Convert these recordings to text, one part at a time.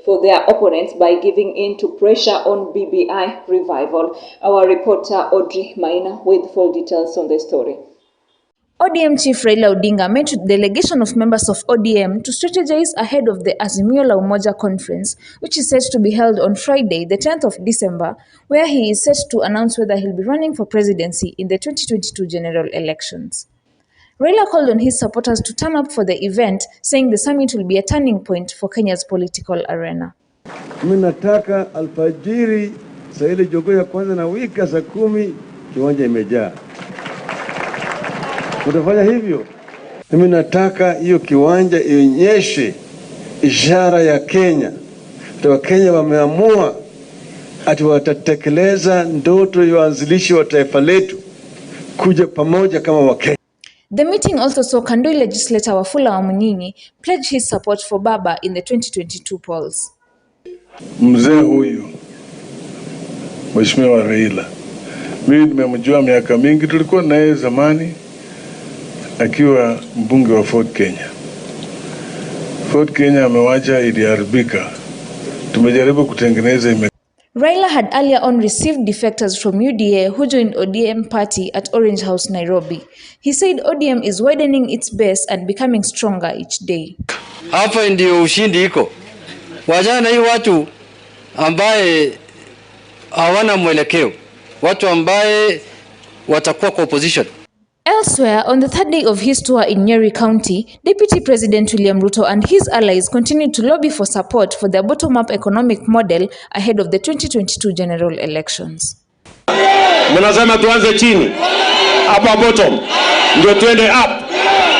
for their opponents by giving in to pressure on BBI revival. Our reporter Audrey Maina with full details on the story. ODM Chief Raila Odinga met with delegation of members of ODM to strategize ahead of the Azimio la Umoja conference, which is set to be held on Friday, the 10th of December, where he is set to announce whether he'll be running for presidency in the 2022 general elections. Raila called on his supporters to turn up for the event, saying the summit will be a turning point for Kenya's political arena. Mimi nataka alfajiri saa ile jogoo ya kwanza na wika saa 10 kiwanja imejaa. Utafanya hivyo? Mimi nataka hiyo kiwanja ionyeshe ishara ya Kenya. Wakenya wameamua ati watatekeleza ndoto ya uanzilishi wa taifa letu kuja pamoja kama Wakenya. The meeting also saw Kandoi legislator Wafula Wamunyinyi pledge his support for Baba in the 2022 polls. Mzee huyu Mheshimiwa Raila, mimi nimemjua miaka mingi, tulikuwa naye zamani akiwa mbunge wa Fort Kenya. Fort Kenya amewacha iliharibika. Tumejaribu kutengeneza Raila had earlier on received defectors from UDA who joined ODM party at Orange House, Nairobi. He said ODM is widening its base and becoming stronger each day. Hapa ndio ushindi iko. Wajana hii watu ambaye hawana mwelekeo. Watu ambaye watakuwa kwa opposition. Elsewhere, on the third day of his tour in Nyeri County, Deputy President William Ruto and his allies continued to lobby for support for their bottom-up economic model ahead of the 2022 general elections. Mnasema tuanze chini, hapa bottom, ndio tuende up,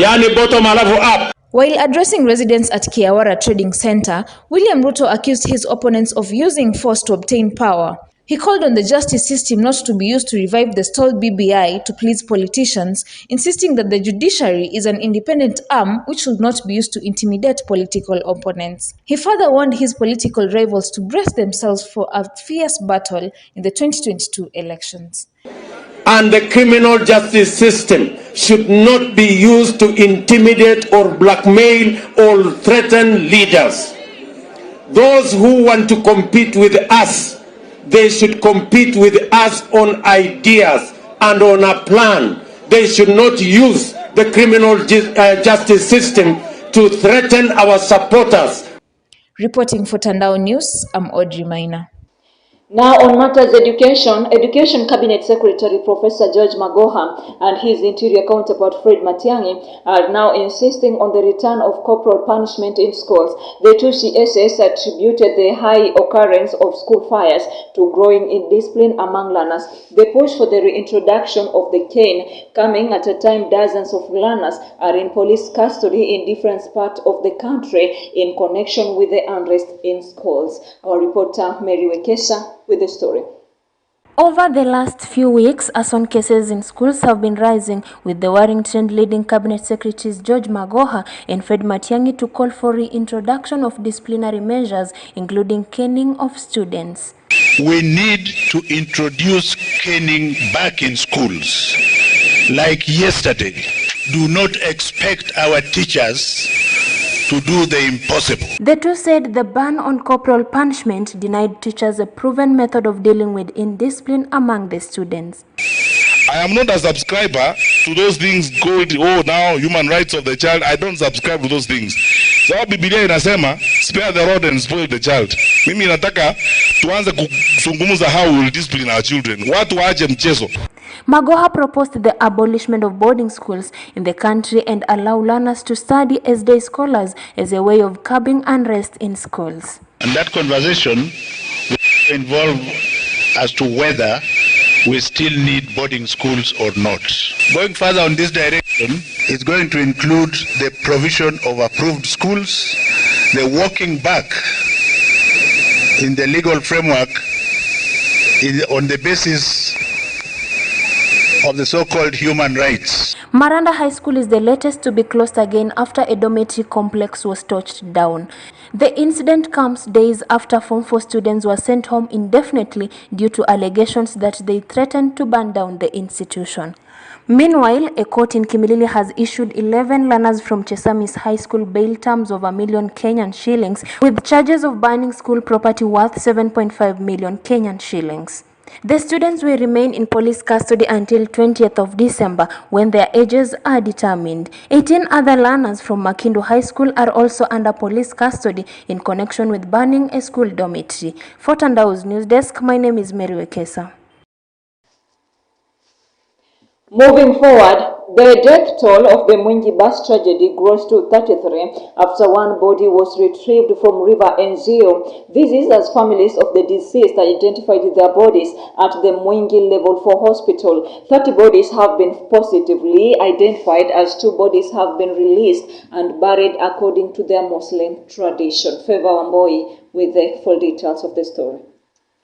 yani bottom alafu up. While addressing residents at Kiawara Trading Center, William Ruto accused his opponents of using force to obtain power. He called on the justice system not to be used to revive the stalled BBI to please politicians, insisting that the judiciary is an independent arm which should not be used to intimidate political opponents. He further warned his political rivals to brace themselves for a fierce battle in the 2022 elections. And the criminal justice system should not be used to intimidate or blackmail or threaten leaders. Those who want to compete with us, they should compete with us on ideas and on a plan. They should not use the criminal justice system to threaten our supporters. Reporting for Tandao News, I'm Audrey Maina. Now on matters Education Cabinet Secretary Professor George Magoha and his interior counterpart Fred Matiang'i are now insisting on the return of corporal punishment in schools. The two CSS attributed the high occurrence of school fires to growing indiscipline among learners. The push for the reintroduction of the cane coming at a time dozens of learners are in police custody in different parts of the country in connection with the unrest in schools. Our reporter Mary Wekesa with the story. Over the last few weeks, arson cases in schools have been rising, with the worrying trend leading Cabinet Secretaries George Magoha and Fred Matiang'i to call for reintroduction of disciplinary measures, including caning of students. We need to introduce caning back in schools. Like yesterday, do not expect our teachers to do the impossible. The two said the ban on corporal punishment denied teachers a proven method of dealing with indiscipline among the students. I am not a subscriber to those things called, now human rights of the child. I don't subscribe to those things. So Biblia inasema, spare the rod and spoil the child. Mimi nataka tuanze kuzungumza how we will discipline our children. Watu waache mchezo. Magoha proposed the abolishment of boarding schools in the country and allow learners to study as day scholars as a way of curbing unrest in schools. And that conversation will involve as to whether we still need boarding schools or not. Going further on this direction is going to include the provision of approved schools, the walking back in the legal framework on the basis of the so-called human rights. Maranda High School is the latest to be closed again after a dormitory complex was torched down. The incident comes days after Form 4 students were sent home indefinitely due to allegations that they threatened to burn down the institution. Meanwhile, a court in Kimilili has issued 11 learners from Chesamis High School bail terms of 1 million Kenyan shillings with charges of burning school property worth 7.5 million Kenyan shillings. The students will remain in police custody until 20th of December when their ages are determined. 18 other learners from Makindu High School are also under police custody in connection with burning a school dormitory. For Tandau's News Desk, my name is Mary Wekesa. Moving forward, the death toll of the Mwingi bus tragedy grows to 33 after one body was retrieved from River Enzio. This is as families of the deceased identified their bodies at the Mwingi Level 4 hospital. 30 bodies have been positively identified as 2 bodies have been released and buried according to their Muslim tradition. Favor Wamboi with the full details of the story.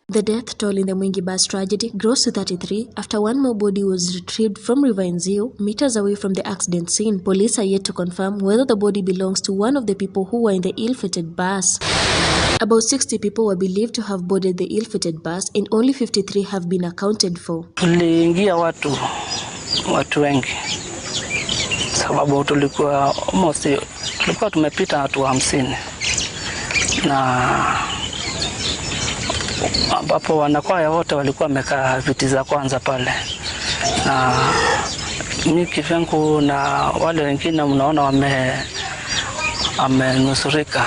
The death toll in the Mwingi bus tragedy grows to 33 after one more body was retrieved from River Enzio, meters away from the accident scene. Police are yet to confirm whether the body belongs to one of the people who were in the ill-fated bus. About 60 people were believed to have boarded the ill-fated bus and only 53 have been accounted for. Tuliingia watu wengi sababu tulikuwa tumepita watu 50 na ambapo wanakwaya wote walikuwa wamekaa viti za kwanza pale, na mimi kivyangu na wale wengine mnaona wamenusurika,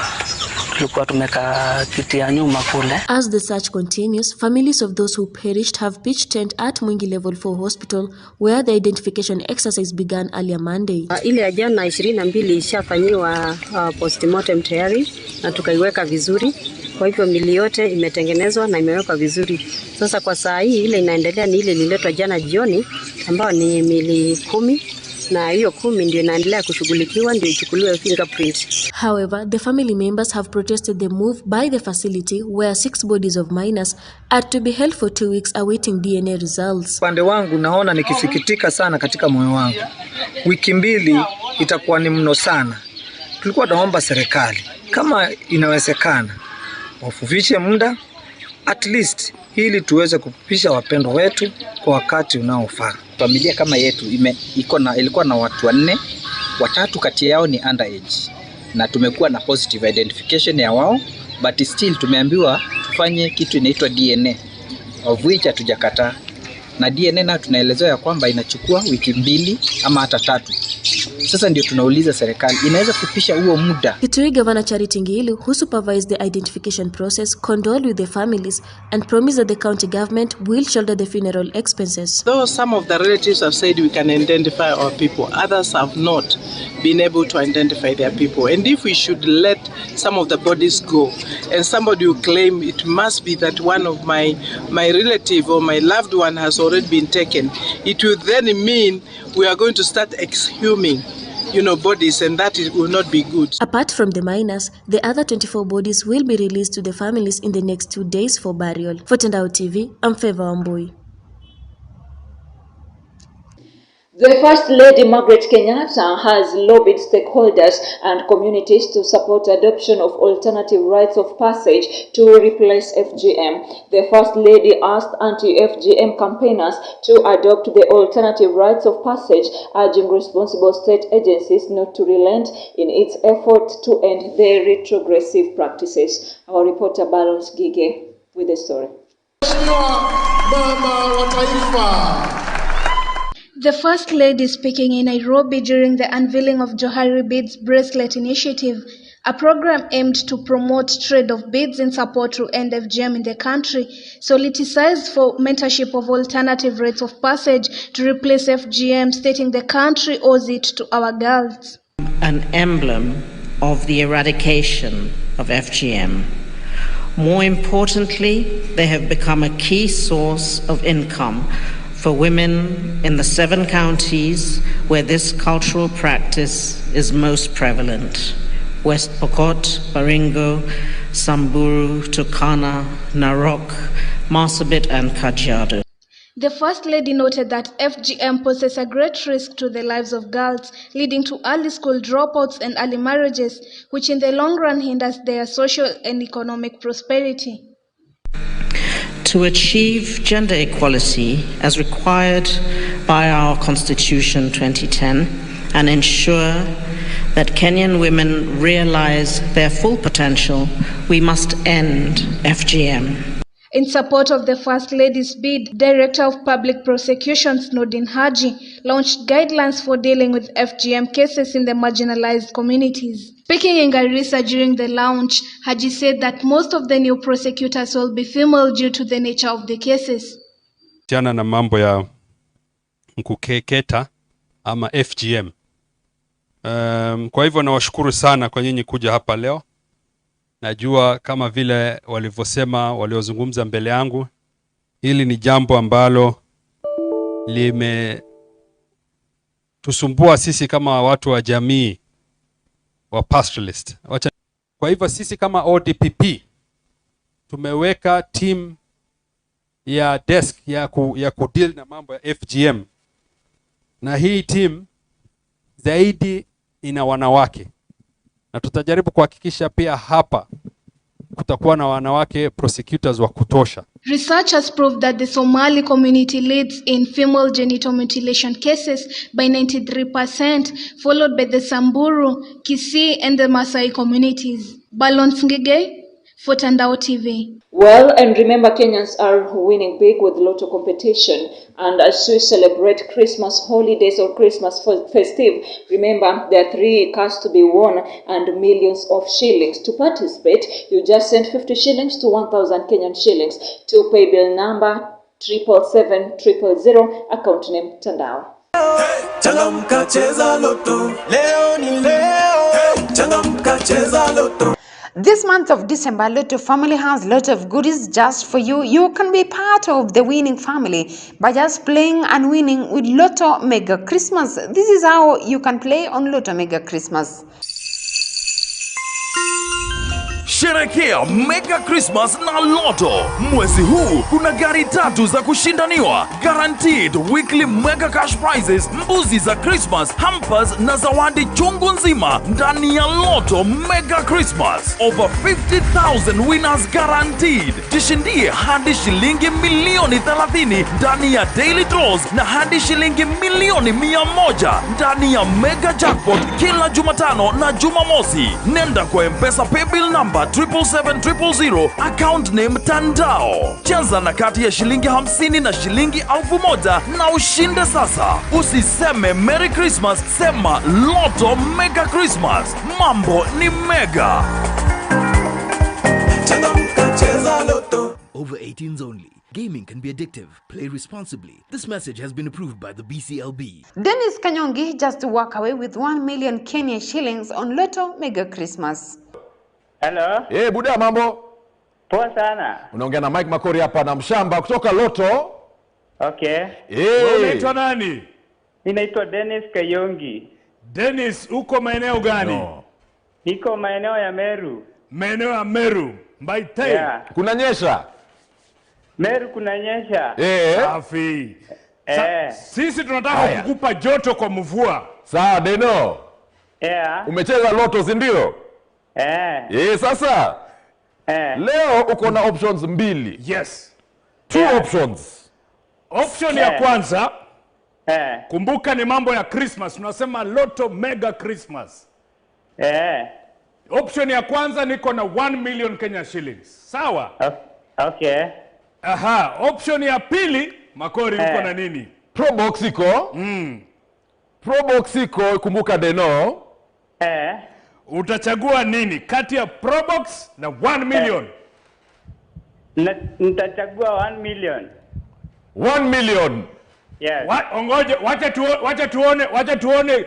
tulikuwa tumekaa kiti ya nyuma kule. As the search continues, families of those who perished have pitched tent at Mwingi Level 4 Hospital where the identification exercise began earlier Monday. Ile ya jana 22 ishafanyiwa postmortem tayari na tukaiweka vizuri. Kwa hivyo mili yote imetengenezwa na imewekwa vizuri. Sasa kwa saa hii ile inaendelea ni ile ililetwa jana jioni ambayo ni mili 10 na hiyo 10 ndio inaendelea kushughulikiwa ndio ichukuliwe fingerprint. However, the family members have protested the move by the facility where 6 bodies of minors are to be held for 2 weeks awaiting DNA results. Pande wangu naona nikisikitika sana katika moyo wangu. Wiki 2 itakuwa ni mno sana. Tulikuwa tunaomba serikali kama inawezekana wafufishe muda at least ili tuweze kupisha wapendwa wetu kwa wakati unaofaa. Familia kama yetu ilikuwa na watu 4, 3 kati yao ni underage na tumekuwa na positive identification ya wao, but still tumeambiwa tufanye kitu inaitwa DNA, of which hatujakataa. Na DNA na tunaelezewa ya kwamba inachukua wiki 2 ama hata 3. Sasa ndio tunauliza serikali inaweza kupisha huo muda. Kitui Governor Charity Ngilu, who supervised the identification process, condoled with the families and promised that the county government will shoulder the funeral expenses. Though some of the relatives have said we can identify our people, others have not been able to identify their people. And if we should let some of the bodies go and somebody will claim it must be that one of my relative or my loved one has already been taken, it will then mean we are going to start exhuming bodies, and that will not be good. Apart from the minors, the other 24 bodies will be released to the families in the next 2 days for burial. For Tandao TV, I'm Favor Wambui. The First Lady Margaret Kenyatta has lobbied stakeholders and communities to support adoption of alternative rites of passage to replace FGM. The First Lady asked anti-FGM campaigners to adopt the alternative rites of passage, urging responsible state agencies not to relent in its effort to end the retrogressive practices. Our reporter Balance Gige with the story. The First Lady speaking in Nairobi during the unveiling of Johari Beads Bracelet Initiative, a program aimed to promote trade of beads in support to end FGM in the country, solicited for mentorship of alternative rites of passage to replace FGM, stating the country owes it to our girls. An emblem of the eradication of FGM. More importantly, they have become a key source of income for women in the 7 counties where this cultural practice is most prevalent: West Pokot, Baringo, Samburu, Turkana, Narok, Marsabit and Kajiado. The First Lady noted that FGM poses a great risk to the lives of girls, leading to early school dropouts and early marriages, which in the long run hinders their social and economic prosperity. To achieve gender equality as required by our Constitution 2010 and ensure that Kenyan women realize their full potential, we must end FGM. In support of the First Lady's bid, Director of Public Prosecutions Nordin Haji launched guidelines for dealing with FGM cases in the marginalized communities. Speaking in Garissa during the launch, Haji said that most of the new prosecutors will be female due to the nature of the cases. Tiana na mambo ya mkukeketa ama FGM. Kwa hivyo nawashukuru sana kwa nyinyi kuja hapa leo. Najua kama vile walivyosema waliozungumza mbele yangu, hili ni jambo ambalo tusumbua sisi kama watu wa jamii wa pastoralist. Kwa hivyo sisi kama ODPP tumeweka team ya desk ya kudeal na mambo ya FGM, na hii team zaidi ina wanawake, na tutajaribu kuhakikisha pia hapa kutakuwa na wanawake prosecutors wa kutosha. Research has proved that the Somali community leads in female genital mutilation cases by 93%, followed by the Samburu, Kisii and the Maasai communities. Balance Ngige for Tandao TV. Well, and remember, Kenyans are winning big with Lotto competition. And as we celebrate Christmas holidays or Christmas festive, remember there are 3 cars to be won and millions of shillings. To participate, you just send 50 shillings to 1,000 Kenyan shillings to pay bill number 77700, account name Tandao. Changamka cheza Lotto, leo ni leo. Changamka cheza Lotto. This month of December, Lotto family has a lot of goodies just for you. You can be part of the winning family by just playing and winning with Lotto Mega Christmas. This is how you can play on Lotto Mega Christmas. Sherekea Mega Christmas na Lotto. Mwezi huu kuna gari 3 za kushindaniwa, guaranteed weekly mega cash prizes, mbuzi za Christmas, hampers na zawadi chungu nzima ndani ya Lotto Mega Christmas. Over 50,000 winners guaranteed. Jishindie hadi shilingi milioni 30 ndani ya daily draws na hadi shilingi milioni 100 ndani ya mega jackpot kila Jumatano na Jumamosi. Nenda kwa M-Pesa paybill number 77700, account name Tandao. Cheza na kati ya shilingi 50 na shilingi 1000 na ushinde sasa. Usiseme Merry Christmas, sema Lotto Mega Christmas. Mambo ni mega. Over 18s only. Gaming can be addictive. Play responsibly. This message has been approved by the BCLB. Dennis Kanyongi just walk away with 1 million Kenya shillings on Lotto Mega Christmas. Hello. Buda mambo? Poa sana. Unaongea na Mike Makori hapa na Mshamba kutoka Lotto. Okay. Unaitwa nani? Ninaitwa Dennis Kayongi. Dennis, uko maeneo gani? No. Niko maeneo ya Meru. Maeneo ya Meru. Mbaitei. Yeah. Kunanyesha? Meru kunanyesha. Safi. Sisi tunataka kukupa joto kwa mvua. Sawa, Deno. Umecheza Lotto, si ndio? Sasa. Leo uko na options 2. Yes. 2 options. Option ya kwanza, kumbuka ni mambo ya Christmas, tunasema Lotto Mega Christmas. Option ya kwanza niko na 1 million Kenya shillings. Sawa? Okay. Aha, option ya pili, Makori uko na nini? Pro box iko. Pro box iko, kumbuka Deno. Utachagua nini kati ya Pro box na 1 million? Nitachagua 1 million. 1 million. Yes. Ongoje, wacha tuone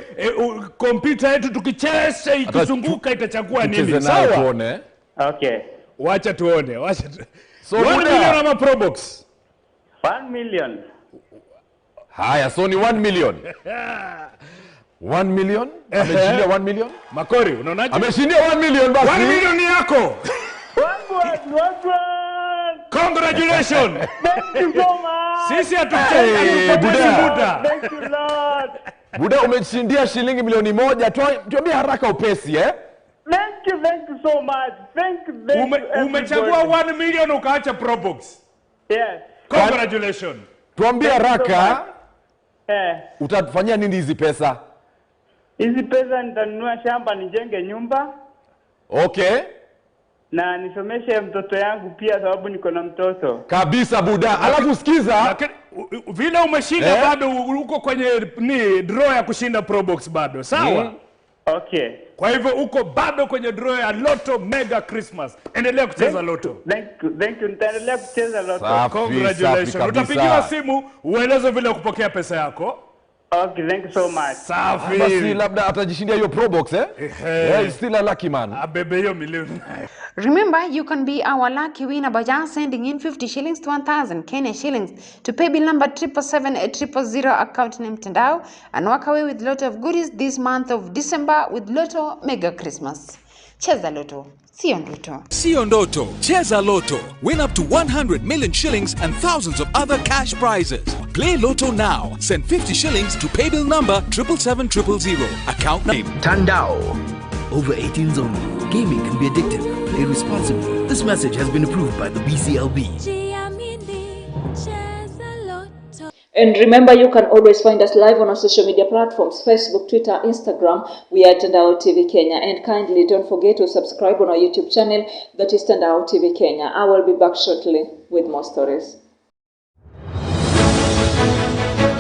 kompyuta yetu tukicheza ikizunguka itachagua nini. Sawa? Okay. Wacha tuone. So 1 million ama Pro box? 1 million. Haya, so ni 1 million. 1 million? Ameshindia 1 million? Makori, unaonaje? Ameshindia 1 million basi. 1 million ni yako. Wangu. Congratulations. Thank you so much. Sisi hatupotezi muda. Thank you Lord. Buda, umeshindia shilingi milioni 1. Tuambie haraka upesi Thank you so much. Thank you. Umechagua 1 million ukaacha Probox. Yes. Congratulations. Tuambie haraka. Utafanyia nini hizi pesa? Hizi pesa nitanunua shamba nijenge nyumba. Okay. Na nisomeshe mtoto yangu pia sababu niko na mtoto. Kabisa Buda. Alafu sikiza. Vile umeshinda bado uko kwenye draw ya kushinda Probox bado. Sawa? Okay. Kwa hivyo uko bado kwenye draw ya Lotto Mega Christmas. Endelea kucheza Lotto. Thank you. Nitaendelea kucheza Lotto. Congratulations. Utapigiwa simu ueleze vile kupokea pesa yako. Okay, thank you so much. Safi. Basi labda atajishindia hiyo Probox he's still a lucky man. Abebe hiyo milioni. Remember, you can be our lucky winner by just sending in 50 shillings to 1,000 Kenya shillings to pay bill number 777-000 account name Tandao and walk away with Lotto of goodies this month of December with Lotto Mega Christmas. Cheza Lotto. Sio ndoto. Sio ndoto. Cheza Lotto. Win up to 100 million shillings and thousands of other cash prizes. Play Lotto now. Send 50 shillings to pay bill number 777-000. Account name Tandao. Over 18s only. Gaming can be addictive. Play responsibly. This message has been approved by the BCLB. And remember, you can always find us live on our social media platforms, Facebook, Twitter, Instagram. We are Tandao TV Kenya. And kindly don't forget to subscribe on our YouTube channel, that is Tandao TV Kenya. I will be back shortly with more stories.